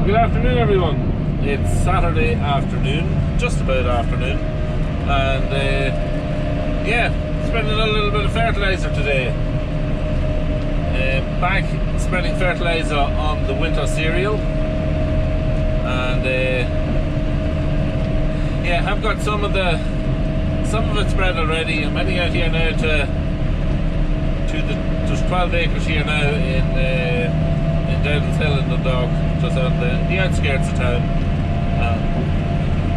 Good afternoon, everyone. It's Saturday afternoon, just about afternoon, and yeah, spreading a little bit of fertilizer today. Back spreading fertilizer on the winter cereal, and yeah, I've got some of it spread already. I'm heading out here now there's 12 acres here now in Dowdall's Hill in Dundalk, just on the outskirts of town.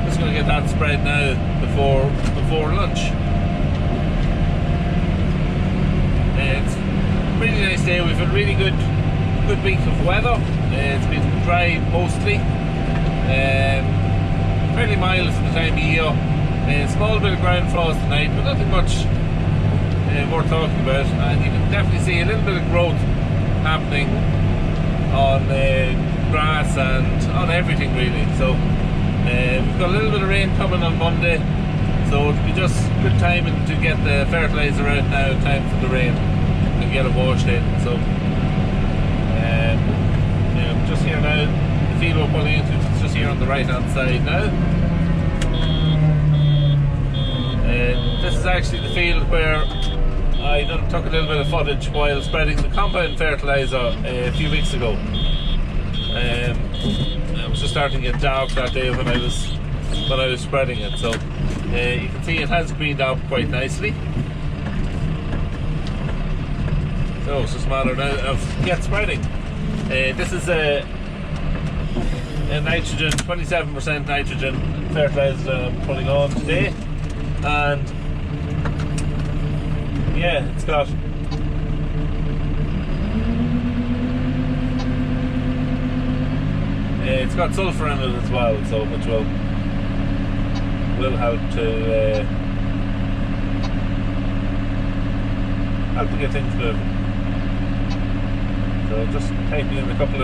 Just going to get that spread now before lunch. It's a really nice day. We've had a really good week of weather. It's been dry mostly, fairly mild for the time of year. A small bit of ground frost tonight, but nothing much worth talking about. And you can definitely see a little bit of growth happening on grass and on everything really. So we've got a little bit of rain coming on Monday, so it'll be just good timing to get the fertilizer out now, time for the rain, and get it washed in. So yeah, just here now, the field we're pulling into, it's just here on the right hand side now. This is actually the field where I took a little bit of footage while spreading the compound fertilizer a few weeks ago. It was just starting to get dark that day when I was spreading it, so you can see it has greened up quite nicely. So it's just a matter now of get spreading. This is a nitrogen, 27% nitrogen fertilizer that I'm putting on today, and yeah, it's got sulphur in it as well, so which will help to get things moving. So just typing in a couple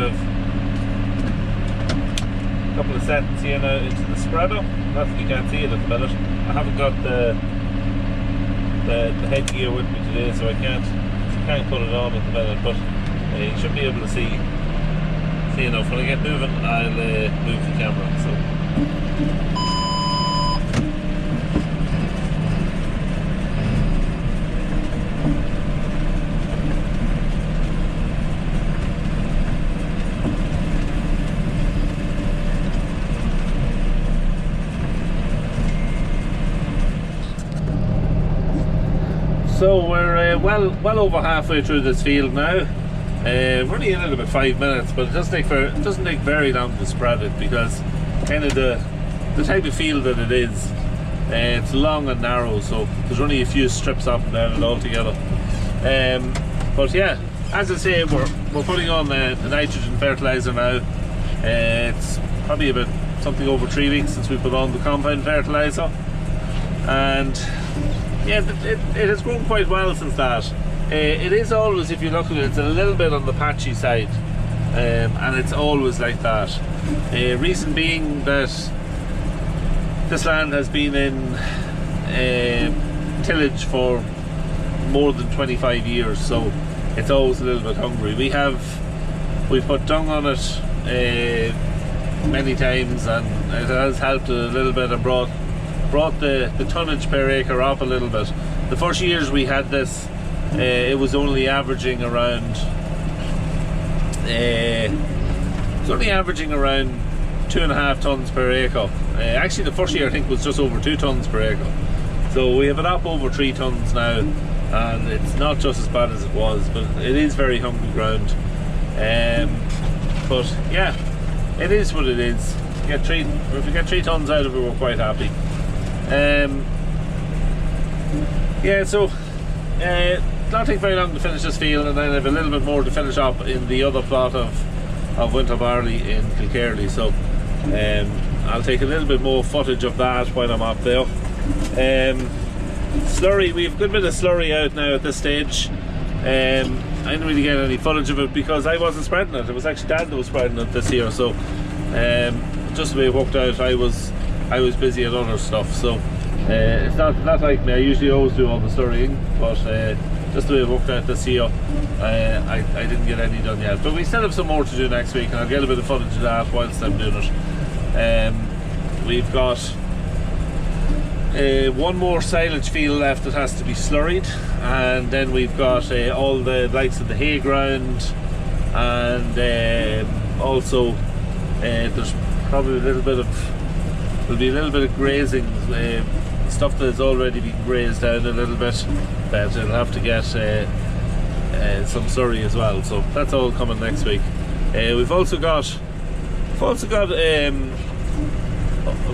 of settings here now into the spreader. Not that you can't see it at the minute. I haven't got the headgear with me today, so I can't put it on at the minute, but you should be able to see enough. When I get moving, I'll move the camera. So we're well over halfway through this field now. We're only in it about 5 minutes, but it doesn't take very long to spread it, because kind of the type of field that it is, it's long and narrow, so there's only a few strips up and down it all together. But yeah, as I say, we're putting on the nitrogen fertilizer now. It's probably about something over 3 weeks since we put on the compound fertilizer, and yeah, it has grown quite well since that. It is always, if you look at it, it's a little bit on the patchy side, and it's always like that. Reason being that this land has been in tillage for more than 25 years, so it's always a little bit hungry. We've put dung on it many times, and it has helped a little bit and brought the tonnage per acre up a little bit. The first years we had this, it was only averaging around 2.5 tons per acre. Actually, the first year I think was just over 2 tons per acre. So we have it up over 3 tons now, and it's not just as bad as it was, but it is very hungry ground. But yeah, it is what it is. If we get 3 tons out of it, we're quite happy. Yeah, so it'll not take very long to finish this field, and then I have a little bit more to finish up in the other plot of winter barley in Kilkerley. So I'll take a little bit more footage of that while I'm up there. Slurry, we have a good bit of slurry out now at this stage. I didn't really get any footage of it because I wasn't spreading it. It was actually Dad that was spreading it this year. So just the way it worked out, I was busy at other stuff. So it's not like me. I usually always do all the slurrying, but just the way it worked out this year, I didn't get any done yet, but we still have some more to do next week, and I'll get a bit of footage of that whilst I'm doing it. We've got one more silage field left that has to be slurried, and then we've got all the likes of the hay ground, and also there's probably there'll be a little bit of grazing, stuff that has already been grazed down a little bit, but it'll have to get some slurry as well, so that's all coming next week. We've also got a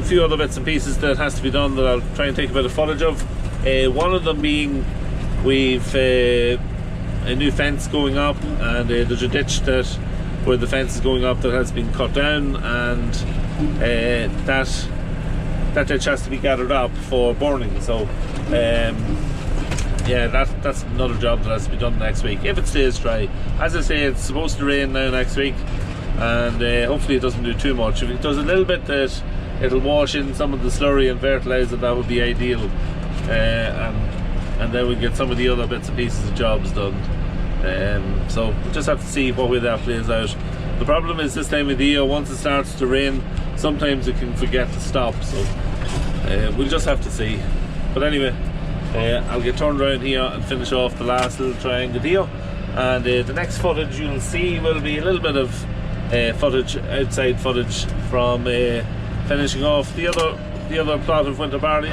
few other bits and pieces that has to be done that I'll try and take a bit of footage of. One of them being we've a new fence going up, and there's a ditch where the fence is going up that has been cut down, and that ditch has to be gathered up for burning. So yeah, that's another job that has to be done next week if it stays dry. As I say, it's supposed to rain now next week, and hopefully it doesn't do too much. If it does a little bit, that it'll wash in some of the slurry and fertilizer, that would be ideal, and then we get some of the other bits and pieces of jobs done. So we'll just have to see what way that plays out. The problem is this time of the year, once it starts to rain, sometimes it can forget to stop, so we'll just have to see. But anyway, I'll get turned around here and finish off the last little triangle here, and the next footage you'll see will be a little bit of footage, outside footage, from finishing off the other plot of winter barley.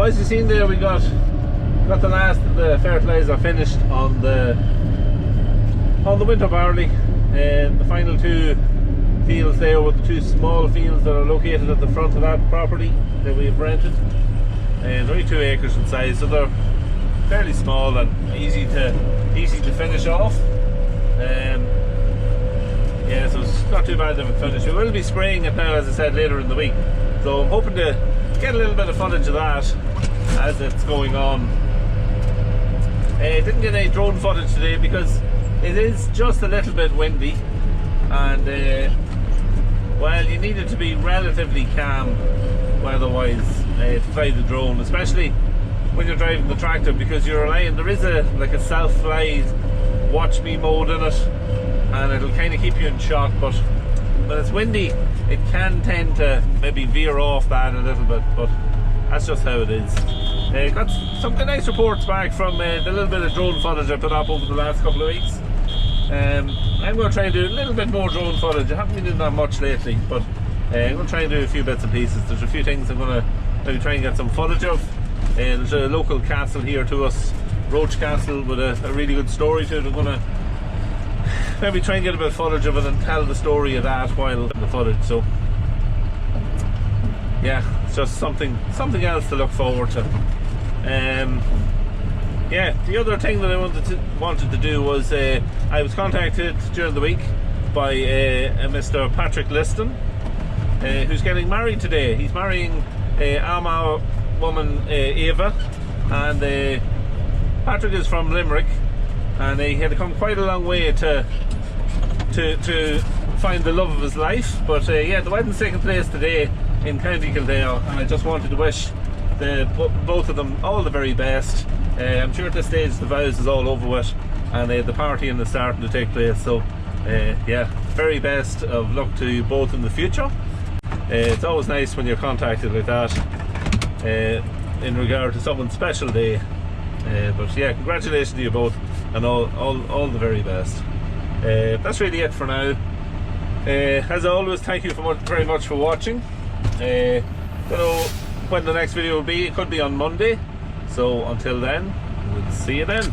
as you've seen there, we got the last of the fertilizer finished on the winter barley, and the final two fields there were the two small fields that are located at the front of that property that we've rented, and only 2 acres in size, so they're fairly small and easy to finish off. Yeah, so it's not too bad if it's finished. We will be spraying it now, as I said, later in the week, so I'm hoping to get a little bit of footage of that as it's going on. Didn't get any drone footage today because it is just a little bit windy, and well, you need it to be relatively calm weather-wise to fly the drone, especially when you're driving the tractor, because you're relying, there is a self-fly watch me mode in it, and it'll kind of keep you in shot, but when it's windy it can tend to maybe veer off that a little bit, but that's just how it is. Got some good nice reports back from the little bit of drone footage I put up over the last couple of weeks. I'm going to try and do a little bit more drone footage. I haven't been doing that much lately, but I'm going to try and do a few bits and pieces. There's a few things I'm going to maybe try and get some footage of. There's a local castle here to us, Roach Castle, with a really good story to it. I'm going to maybe try and get a bit of footage of it and tell the story of that while in the footage. So yeah, it's just something else to look forward to. Yeah, the other thing that I wanted to do was I was contacted during the week by a Mr. Patrick Liston, who's getting married today. He's marrying Armagh woman Ava, and Patrick is from Limerick, and he had to come quite a long way to find the love of his life. But yeah, the wedding's taking place today in County Kildare, and I just wanted to wish both of them all the very best. I'm sure at this stage the vows is all over with, and the party is starting to take place, so yeah, very best of luck to you both in the future. It's always nice when you're contacted like that in regard to someone's special day, but yeah, congratulations to you both, and all the very best. That's really it for now. As always, thank you very much for watching. Don't know when the next video will be. It could be on Monday, so until then, we'll see you then.